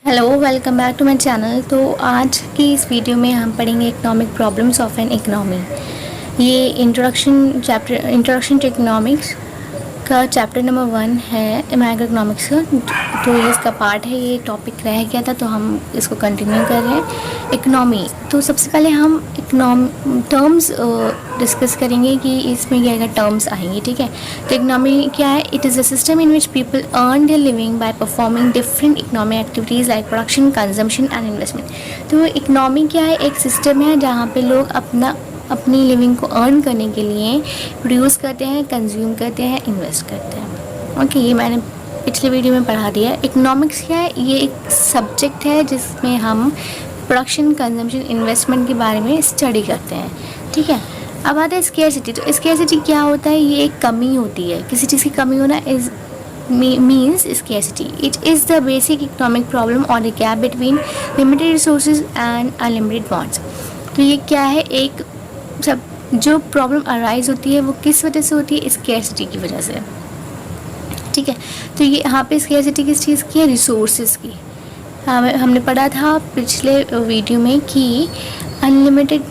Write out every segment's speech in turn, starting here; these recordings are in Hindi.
Hello, welcome back to my channel. तो आज की इस वीडियो में हम पढ़ेंगे economic problems of an economy. ये इंट्रोडक्शन टू इकोनॉमिक्स का चैप्टर नंबर 1 है मैक्रो इकोनॉमिक्स का। तो ये इसका पार्ट है, ये टॉपिक रह गया था तो हम इसको कंटिन्यू कर रहे हैं। इकोनॉमी, तो सबसे पहले हम टर्म्स डिस्कस करेंगे कि इसमें क्या क्या टर्म्स आएंगी, ठीक है। तो इकोनॉमी क्या है? It is a system in which people earn their living by performing different economic activities like production, consumption and investment. तो इकोनॉमी क्या है? एक सिस्टम है जहाँ पे लोग अपनी लिविंग को अर्न करने के लिए प्रोड्यूस करते हैं, कंज्यूम करते हैं, इन्वेस्ट करते हैं। ओके, ये मैंने पिछले वीडियो में पढ़ा दिया है। इकोनॉमिक्स क्या है? ये एक सब्जेक्ट है जिसमें हम प्रोडक्शन, कंजम्पशन, इन्वेस्टमेंट के बारे में स्टडी करते हैं, ठीक है। अब आता है स्केर्सिटी। तो स्केर्सिटी क्या होता है? ये एक कमी होती है, किसी चीज़ की कमी होना is means scarcity. It is the basic economic problem or the gap between limited resources and unlimited wants. तो ये क्या है? एक सब जो प्रॉब्लम अराइज होती है वो किस वजह से होती है? स्केर्सिटी की वजह से, ठीक है। तो ये यहाँ पे स्केर्सिटी किस चीज़ की है? रिसोर्सेज की। हमने पढ़ा था पिछले वीडियो में कि अनलिमिटेड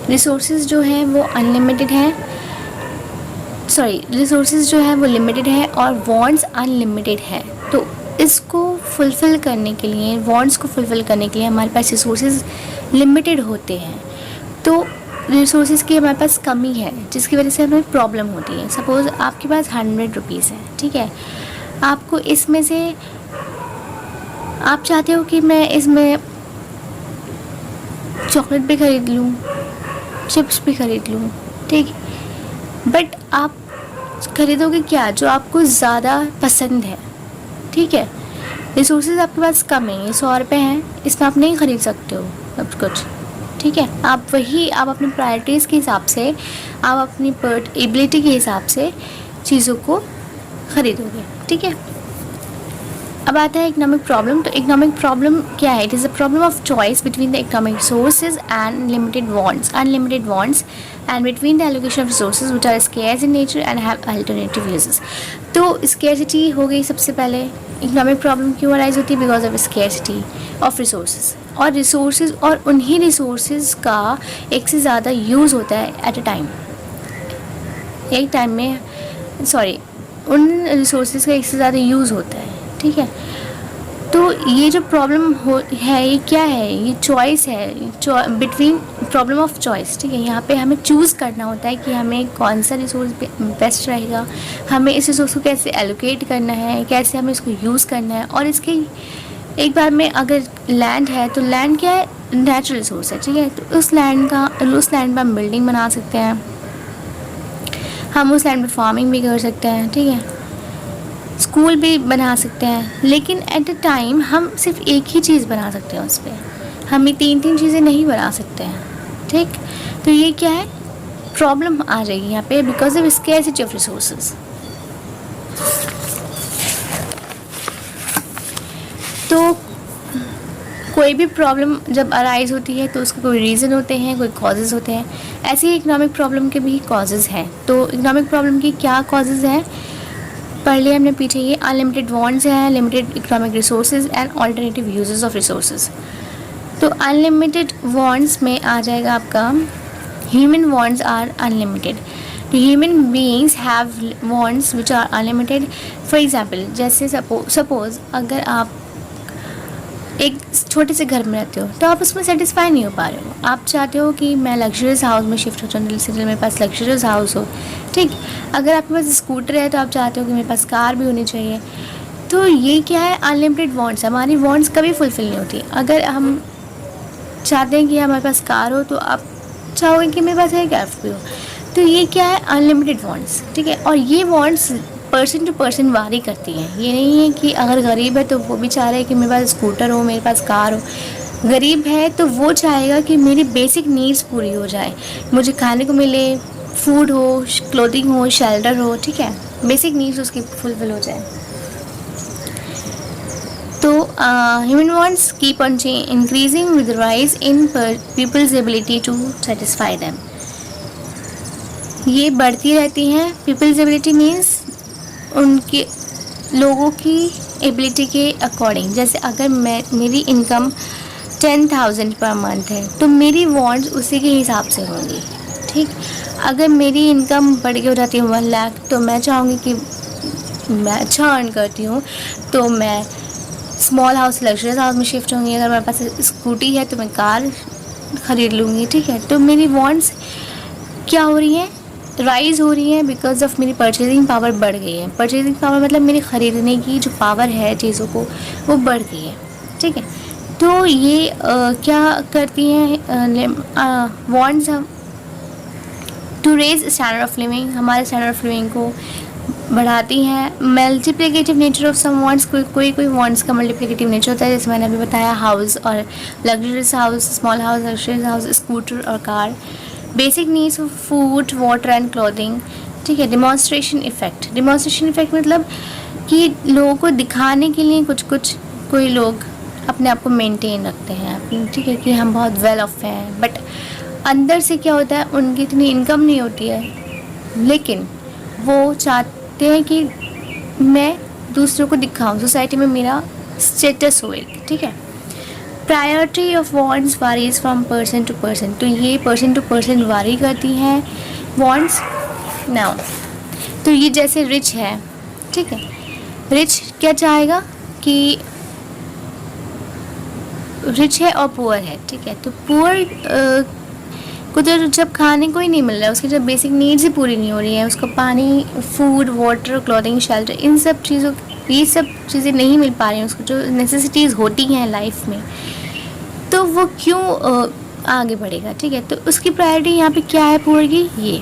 रिसोर्सेज जो है वो अनलिमिटेड है, रिसोर्सेज जो है वो लिमिटेड है और वांट्स अनलिमिटेड है। तो इसको फुलफ़िल करने के लिए, वांट्स को फुलफ़िल करने के लिए हमारे पास रिसोर्सेज लिमिटेड होते हैं। तो रिसोर्सेज की हमारे पास कमी है जिसकी वजह से हमें प्रॉब्लम होती है। सपोज़ आपके पास 100 रुपीज़ है, ठीक है। आपको इसमें से आप चाहते हो कि मैं इसमें चॉकलेट भी ख़रीद लूँ, चिप्स भी ख़रीद लूँ, ठीक। बट आप खरीदोगे क्या? जो आपको ज़्यादा पसंद है, ठीक है। रिसोर्सेज आपके पास कम है, ये 100 रुपये हैं, इसमें आप नहीं ख़रीद सकते हो सब कुछ, ठीक है। आप अपनी प्रायोरिटीज़ के हिसाब से, आप अपनी एबिलिटी के हिसाब से चीज़ों को ख़रीदोगे, ठीक है। अब आता है इकोनॉमिक प्रॉब्लम। तो इकोनॉमिक प्रॉब्लम क्या है? It is a problem of choice between the economic resources and unlimited wants and between the allocation of resources which are scarce in nature and have alternative uses. तो scarcity हो गई सबसे पहले। इकोनॉमिक प्रॉब्लम क्यों अराइज होती है? Because of scarcity of resources। और रिसोर्सेज और उन्हीं रिसोर्सेज का एक से ज़्यादा यूज़ होता है एट अ टाइम, एक टाइम में, उन रिसोर्सेज का एक से ज़्यादा यूज़ होता है, ठीक है। तो ये जो प्रॉब्लम है ये क्या है? ये चॉइस है, बिटवीन प्रॉब्लम ऑफ चॉइस, ठीक है। यहाँ पे हमें चूज़ करना होता है कि हमें कौन सा रिसोर्स बेस्ट रहेगा, हमें इस रिसोर्स को कैसे एलोकेट करना है, कैसे हमें इसको यूज़ करना है। और इसके एक बार में अगर लैंड है तो लैंड क्या है? नेचुरल रिसोर्स है, ठीक है। तो उस लैंड पर हम बिल्डिंग बना सकते हैं, हम उस लैंड पर फार्मिंग भी कर सकते हैं, ठीक है। स्कूल भी बना सकते हैं, लेकिन एट अ टाइम हम सिर्फ एक ही चीज़ बना सकते हैं उस पर, हम ये 3 चीज़ें नहीं बना सकते हैं, ठीक। तो ये क्या है? प्रॉब्लम आ जाएगी यहाँ पे because of scarcity of resources. तो कोई भी प्रॉब्लम जब अराइज होती है तो उसके कोई रीज़न होते हैं, कोई कॉजेज़ होते हैं। ऐसे ही इकोनॉमिक प्रॉब्लम के भी कॉजेज़ हैं। तो इकोनॉमिक प्रॉब्लम की क्या कॉजेज़ हैं पढ़ लिया हमने पीछे। ये अनलिमिटेड वांट्स हैं, limited economic resources and alternative uses of resources. तो अनलिमिटेड वांट्स में आ जाएगा आपका human wants are unlimited. Human beings have wants which are unlimited. For example, जैसे सपोज अगर आप एक छोटे से घर में रहते हो तो आप उसमें सेटिस्फाई नहीं हो पा रहे हो, आप चाहते हो कि मैं लग्जरियस हाउस में शिफ्ट हो जाऊँ, जल्दी मेरे पास लग्जरियस हाउस हो, ठीक। अगर आपके पास स्कूटर है तो आप चाहते हो कि मेरे पास कार भी होनी चाहिए। तो ये क्या है? Unlimited wants. हमारी वांट्स कभी फुलफिल नहीं होती। अगर हम चाहते हैं कि हमारे पास कार हो तो आप चाहोगे कि मेरे पास एयरक्राफ्ट भी हो। तो ये क्या है? अनलिमिटेड वांट्स, ठीक है। और ये वांट्स पर्सन टू पर्सन वारी करती हैं। ये नहीं है कि अगर गरीब है तो वो भी चाह रहा है कि मेरे पास स्कूटर हो, मेरे पास कार हो। गरीब है तो वो चाहेगा कि मेरी बेसिक नीड्स पूरी हो जाए, मुझे खाने को मिले, फूड हो, क्लोथिंग हो, शेल्टर हो, ठीक है, बेसिक नीड्स उसकी फुलफिल हो जाए। तो human wants keep on increasing with rise in people's ability to satisfy them. ये बढ़ती रहती हैं। पीपल्स एबिलिटी मीन्स उनके लोगों की एबिलिटी के अकॉर्डिंग। जैसे अगर मेरी इनकम 10,000 पर मंथ है तो मेरी वॉन्ट्स उसी के हिसाब से होंगी, ठीक। अगर मेरी इनकम बढ़ के हो जाती है 1 लाख तो मैं चाहूँगी कि मैं अच्छा अर्न करती हूँ तो मैं स्मॉल हाउस लग्जरियस हाउस में शिफ्ट होंगी। अगर मेरे पास स्कूटी है तो मैं कार ख़रीद लूँगी, ठीक है। तो मेरी वॉन्ट्स क्या हो रही हैं, राइज़ हो रही है बिकॉज ऑफ मेरी परचेजिंग पावर बढ़ गई है। परचेजिंग पावर मतलब मेरी ख़रीदने की जो पावर है चीज़ों को वो बढ़ गई है, ठीक है। तो ये क्या करती हैं wants to raise standard of living, हमारे स्टैंडर्ड ऑफ लिविंग को बढ़ाती हैं। Multiplicative nature of some wants, कोई वॉन्ट्स का मल्टीप्लिकेटिव नेचर होता है, जैसे मैंने अभी बताया हाउस और luxurious house, small house, luxurious house, scooter और car. Basic needs of food, water and clothing, ठीक है। डिमॉन्स्ट्रेशन इफेक्ट, डिमॉन्स्ट्रेशन इफेक्ट मतलब कि लोगों को दिखाने के लिए कुछ कोई लोग अपने आप को मेंटेन रखते हैं, ठीक है, कि हम बहुत वेल ऑफ हैं, बट अंदर से क्या होता है, उनकी इतनी इनकम नहीं होती है, लेकिन वो चाहते हैं कि मैं दूसरों को दिखाऊं, सोसाइटी में मेरा स्टेटस हो एक, ठीक है। Priority of wants varies from person to person, तो ये पर्सन टू पर्सन वारी करती हैं वॉन्ट्स। नाउ तो ये जैसे रिच है, ठीक है, रिच क्या चाहेगा कि रिच है और पुअर है, ठीक है। तो पुअर को तो जब खाने को ही नहीं मिल रहा है, उसकी जब बेसिक नीड्स ही पूरी नहीं हो रही है, उसको पानी, फूड, वाटर, क्लॉथिंग, शेल्टर, इन सब चीज़ों, ये सब चीज़ें नहीं मिल पा रही हैं उसको, जो नेसेसिटीज़ होती हैं लाइफ में, तो वो क्यों आगे बढ़ेगा, ठीक है। तो उसकी प्रायोरिटी यहाँ पे क्या है पुअर की, ये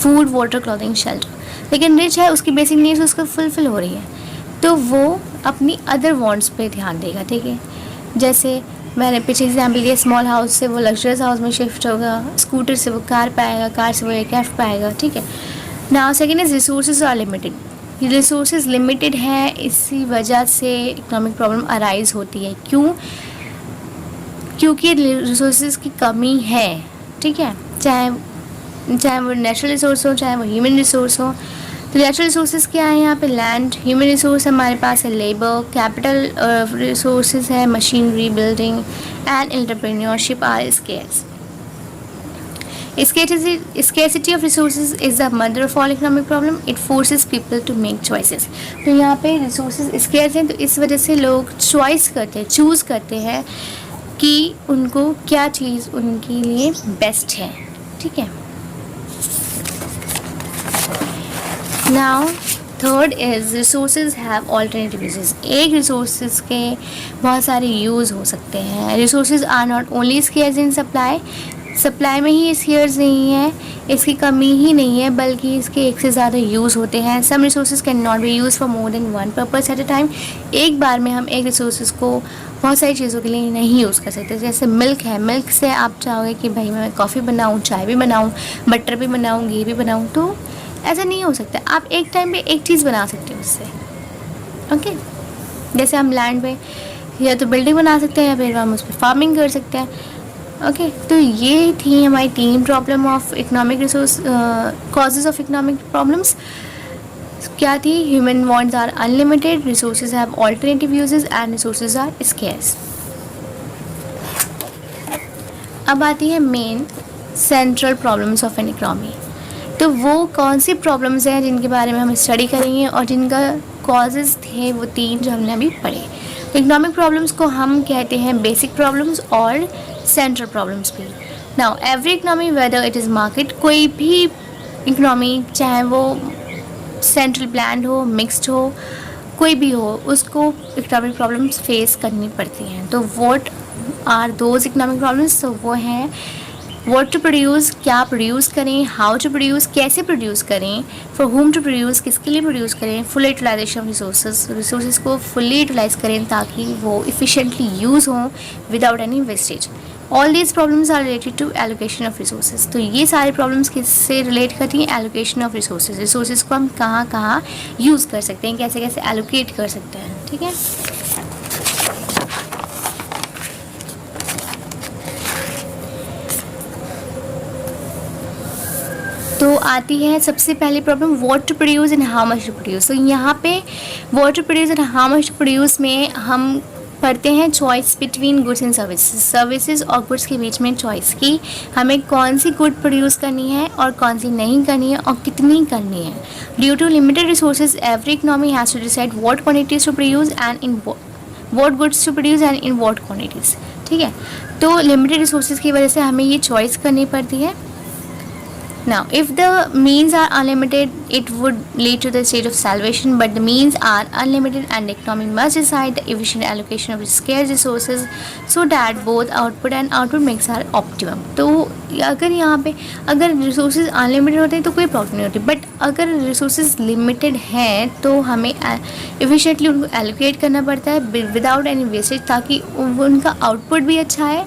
फूड, वाटर, क्लॉथिंग, शेल्टर। लेकिन रिच है, उसकी बेसिक नीड्स उसको फुलफिल हो रही है, तो वो अपनी अदर वांट्स पे ध्यान देगा, ठीक है। जैसे मैंने पीछे एग्जाम्पल दिया, स्मॉल हाउस से वो लग्जरियस हाउस में शिफ्ट होगा, स्कूटर से वो कार पाएगा, कार से वो एयरक्राफ्ट पाएगा, ठीक है। Now second is resources are limited, resources limited है, इसी वजह से इकोनॉमिक प्रॉब्लम अराइज होती है। क्योंकि रिसोर्सेज की कमी है, ठीक है, चाहे वो नेचुरल रिसोर्स हो, चाहे वो ह्यूमन रिसोर्स हो। तो नेचुरल रिसोर्सेज क्या है यहाँ पे, लैंड, ह्यूमन रिसोर्स हमारे पास है लेबर, कैपिटल रिसोर्सेज है machinery, building and entrepreneurship are scarce. Scarcity of resources is the mother of all economic problem. It forces people to make choices. तो यहाँ पे resources scarce हैं, तो इस वजह से लोग चॉइस करते हैं, चूज़ करते हैं कि उनको क्या चीज़ उनके लिए बेस्ट है, ठीक है। Now third is resources have alternative uses. एक रिसोर्सेज के बहुत सारे यूज़ हो सकते हैं। Resources are not only scarce in supply, supply में ही स्केर्स नहीं है, इसकी कमी ही नहीं है, बल्कि इसके एक से ज़्यादा यूज़ होते हैं। Some resources can not be use for more than one purpose at a time. एक बार में हम एक रिसोर्सेज को बहुत सारी चीज़ों के लिए नहीं यूज़ कर सकते। जैसे मिल्क है, मिल्क से आप चाहोगे कि भाई मैं कॉफ़ी बनाऊँ, चाय भी बनाऊँ, बटर भी बनाऊँ, घी भी बनाऊँ, तो ऐसा नहीं हो सकता। आप एक टाइम पे एक चीज़ बना सकते हो उससे, ओके। जैसे हम लैंड पे या तो बिल्डिंग बना सकते हैं या फिर हम उस पर फार्मिंग कर सकते हैं, ओके। तो ये थी हमारी 3 problem of economic resource, causes of economic problems. क्या थी, human wants are unlimited, resources have alternative uses and resources are scarce. अब आती है main central problems of an economy. तो वो कौन सी प्रॉब्लम्स हैं जिनके बारे में हम स्टडी करेंगे और जिनका कॉजेज़ थे वो 3 जो हमने अभी पढ़े। तो इकोनॉमिक प्रॉब्लम्स को हम कहते हैं बेसिक प्रॉब्लम्स और सेंट्रल प्रॉब्लम्स भी। Now every economy whether it is market, कोई भी इकोनॉमी चाहे वो सेंट्रल प्लान्ड हो, मिक्सड हो, कोई भी हो, उसको इकोनॉमिक प्रॉब्लम्स फेस करनी पड़ती हैं। तो what are those economic problems, तो वो हैं वॉट टू प्रोड्यूस, क्या प्रोड्यूस करें, हाउ टू प्रोड्यूस, कैसे प्रोड्यूस करें, फॉर होम टू प्रोड्यूस, किसके लिए प्रोड्यूस करें, फुल यूटिलाइजेशन ऑफ रिसोर्सेज को फुल्ली यूटिलाइज करें ताकि वो इफ़िशेंटली यूज़ हों without any wastage. All these problems are related to allocation of resources. तो ये सारी प्रॉब्लम्स किससे रिलेट करती हैं, एलोकेशन ऑफ रिसोर्सेज। रिसोर्सेज को हम कहाँ कहाँ यूज़ कर सकते हैं, कैसे कैसे एलोकेट कर सकते हैं, ठीक है। तो आती है सबसे पहली problem, what to produce and how much to produce. तो यहाँ पे what to produce and how much to produce में हम पढ़ते हैं choice between goods and services, services और गुड्स के बीच में चॉइस की हमें कौन सी गुड प्रोड्यूस करनी है और कौन सी नहीं करनी है और कितनी करनी है। Due to limited resources every economy has to decide what quantities to produce and in what goods to produce and in what quantities. ठीक है, तो लिमिटेड रिसोर्सेज की वजह से हमें ये चॉइस करनी पड़ती है। Now, if the means are unlimited, it would lead to the state of salvation, but the means are unlimited and the economy must decide the efficient allocation of its scarce resources so that both output and output mix are optimum. तो अगर यहाँ पे अगर resources unlimited होते हैं तो कोई प्रॉब्लम नहीं होती, बट अगर resources limited हैं तो हमें efficiently उनको allocate करना पड़ता है without any wastage, ताकि उनका output भी अच्छा है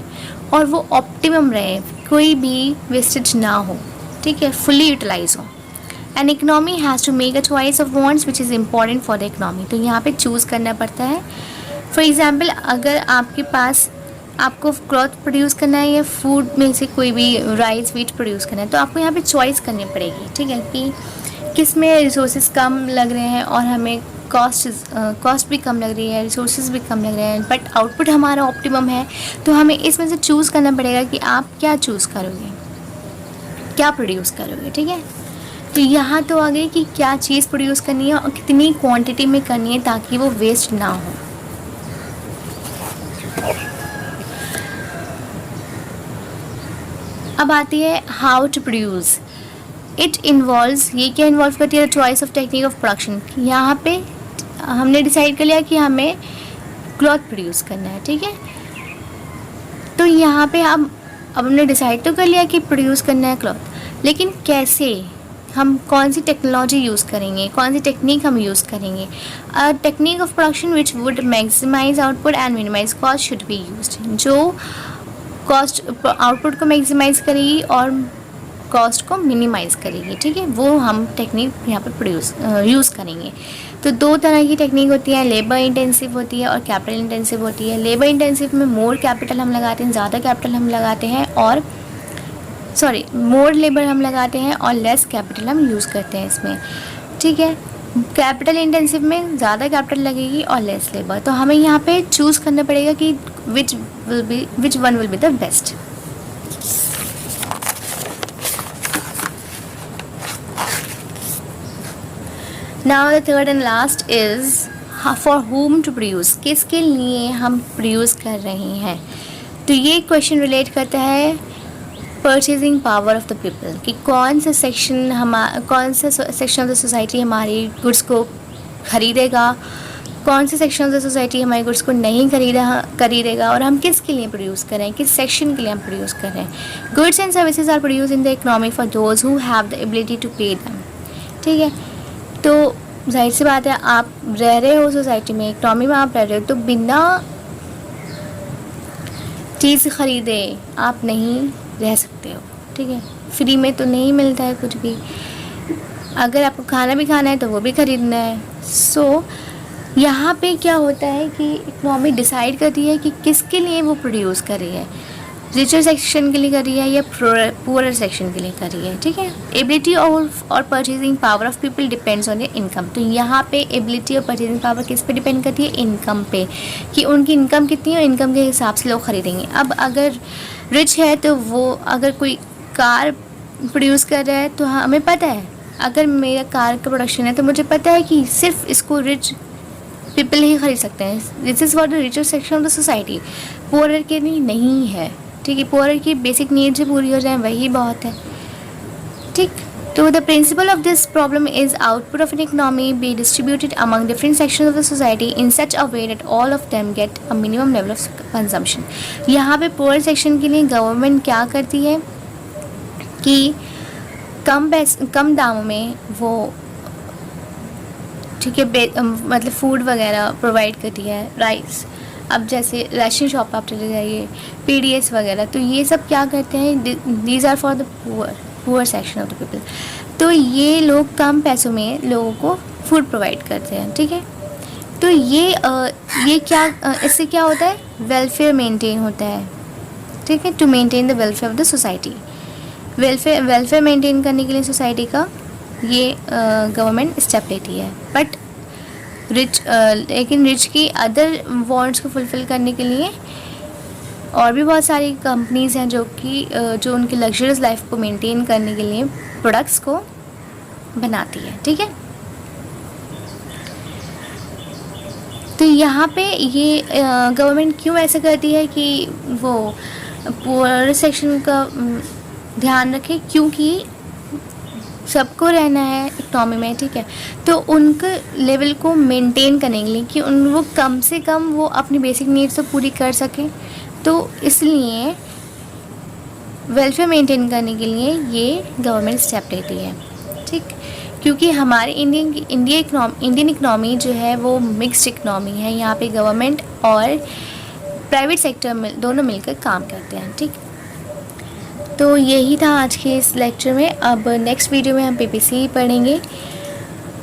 और वो optimum रहे, कोई भी wastage ना हो, ठीक है, फुली यूटिलाइज हो। An economy has to make a choice of wants which is important for the economy. तो यहाँ पे चूज़ करना पड़ता है। फॉर एग्जांपल, अगर आपके पास आपको क्लॉथ प्रोड्यूस करना है या फूड में से कोई भी राइस व्हीट प्रोड्यूस करना है, तो आपको यहाँ पे चॉइस करनी पड़ेगी, ठीक है, कि किस में रिसोर्सेज कम लग रहे हैं और हमें कॉस्ट भी कम लग रही है, रिसोर्सेज भी कम लग रहे हैं, बट आउटपुट हमारा ऑप्टिमम है। तो हमें इसमें से चूज़ करना पड़ेगा कि आप क्या चूज़ करोगे, क्या प्रोड्यूस करोगे। ठीक है, तो यहाँ तो आ गई कि क्या चीज़ प्रोड्यूस करनी है और कितनी क्वांटिटी में करनी है ताकि वो वेस्ट ना हो। अब आती है how to produce. It involves, ये क्या इन्वॉल्व करती है, choice of technique of production. यहाँ पे हमने डिसाइड कर लिया कि हमें क्लॉथ प्रोड्यूस करना है, ठीक है, तो यहाँ पे अब हमने डिसाइड तो कर लिया कि प्रोड्यूस करना है क्लॉथ, लेकिन कैसे, हम कौन सी टेक्नोलॉजी यूज़ करेंगे, कौन सी टेक्निक हम यूज़ करेंगे। Technique of production which would maximise output and minimise cost should be used. जो कॉस्ट आउटपुट को मैक्सिमाइज करेगी और कॉस्ट को मिनिमाइज करेगी, ठीक है, वो हम टेक्निक यहाँ पे यूज़ करेंगे। तो दो तरह की टेक्निक होती है, लेबर इंटेंसिव होती है और कैपिटल इंटेंसिव होती है। लेबर इंटेंसिव में मोर कैपिटल हम लगाते हैं, ज़्यादा कैपिटल हम लगाते हैं, और मोर लेबर हम लगाते हैं और लेस कैपिटल हम यूज़ करते हैं इसमें, ठीक है। कैपिटल इंटेंसिव में ज़्यादा कैपिटल लगेगी और लेस लेबर। तो हमें यहाँ पे चूज़ करना पड़ेगा कि which one will be the best. Now the third and last is for whom to produce, किसके लिए हम प्रोड्यूस कर रहे हैं। तो ये क्वेश्चन रिलेट करता है purchasing power of the people, कि कौन सा सेक्शन ऑफ द सोसाइटी हमारी गुड्स को खरीदेगा, कौन से सेक्शन ऑफ द सोसाइटी हमारे गुड्स को नहीं खरीदेगा, और हम किसके लिए प्रोड्यूस कर रहे हैं, किस सेक्शन के लिए हम प्रोड्यूस कर रहे हैं। Goods and services are produce in the economy for those who have the ability to pay them, ठीक है। तो जाहिर सी बात है, आप रह रहे हो सोसाइटी में, इकोनॉमी में आप रह रहे हो, तो बिना चीज़ ख़रीदे आप नहीं रह सकते हो, ठीक है। फ्री में तो नहीं मिलता है कुछ भी, अगर आपको खाना भी खाना है तो वो भी ख़रीदना है। सो यहाँ पे क्या होता है कि इकोनॉमी डिसाइड करती है कि किसके लिए वो प्रोड्यूस कर रही है, रिचर सेक्शन के लिए कर रही है या पुअर सेक्शन के लिए कर रही है, ठीक है। एबिलिटी और purchasing power of people depends on their income. तो यहाँ पे एबिलिटी और परचेजिंग पावर किस पे डिपेंड करती है, इनकम पे, कि उनकी इनकम कितनी है, इनकम के हिसाब से लोग खरीदेंगे। अब अगर रिच है तो वो अगर कोई कार प्रोड्यूस कर रहा है तो हमें पता है, अगर मेरा कार का प्रोडक्शन है तो मुझे पता है कि सिर्फ इसको रिच पीपल ही खरीद सकते हैं। This is for the richer section of the society, poor के लिए नहीं है, ठीक है। पुअर की बेसिक नीड्स पूरी हो जाए वही बहुत है, ठीक। तो the principle of this problem is output of an economy be distributed among different sections of the society in such a way that all of them get a minimum level of consumption. यहाँ पे पुअर सेक्शन के लिए गवर्नमेंट क्या करती है कि कम दामों में वो, ठीक है, मतलब फूड वगैरह प्रोवाइड करती है, राइस। अब जैसे राशन शॉप आप चले जाइए, PDS वगैरह, तो ये सब क्या करते हैं, these are for the poor section of the people. तो ये लोग कम पैसों में लोगों को फूड प्रोवाइड करते हैं, ठीक है। तो ये क्या, इससे क्या होता है, वेलफेयर मेंटेन होता है, ठीक है, to maintain the welfare of the society. Welfare maintain करने के लिए सोसाइटी का ये गवर्नमेंट स्टेप लेती है। बट लेकिन रिच की अदर वांट्स को फुलफ़िल करने के लिए और भी बहुत सारी कंपनीज़ हैं जो उनकी लग्जरियस लाइफ को मेंटेन करने के लिए प्रोडक्ट्स को बनाती है। ठीक है, तो यहाँ पे ये गवर्नमेंट क्यों ऐसा करती है कि वो पुअर सेक्शन का ध्यान रखे, क्योंकि सबको रहना है इकनॉमी में। ठीक है, तो उनके लेवल को मेंटेन करने के लिए कि वो कम से कम वो अपनी बेसिक नीड्स तो पूरी कर सकें, तो इसलिए वेलफेयर मेंटेन करने के लिए ये गवर्नमेंट स्टेप लेती है। ठीक, क्योंकि हमारे इंडियन इकनॉमी जो है वो मिक्स्ड इकनॉमी है। यहाँ पे गवर्नमेंट और प्राइवेट सेक्टर में दोनों मिलकर काम करते हैं। ठीक, तो यही था आज के इस लेक्चर में। अब नेक्स्ट वीडियो में हम पीपीसी पढ़ेंगे।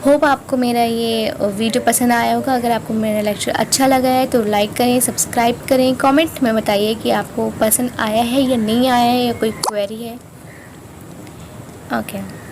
होप आपको मेरा ये वीडियो पसंद आया होगा। अगर आपको मेरा लेक्चर अच्छा लगा है तो लाइक करें, सब्सक्राइब करें, कमेंट में बताइए कि आपको पसंद आया है या नहीं आया है, या कोई क्वेरी है। ओके।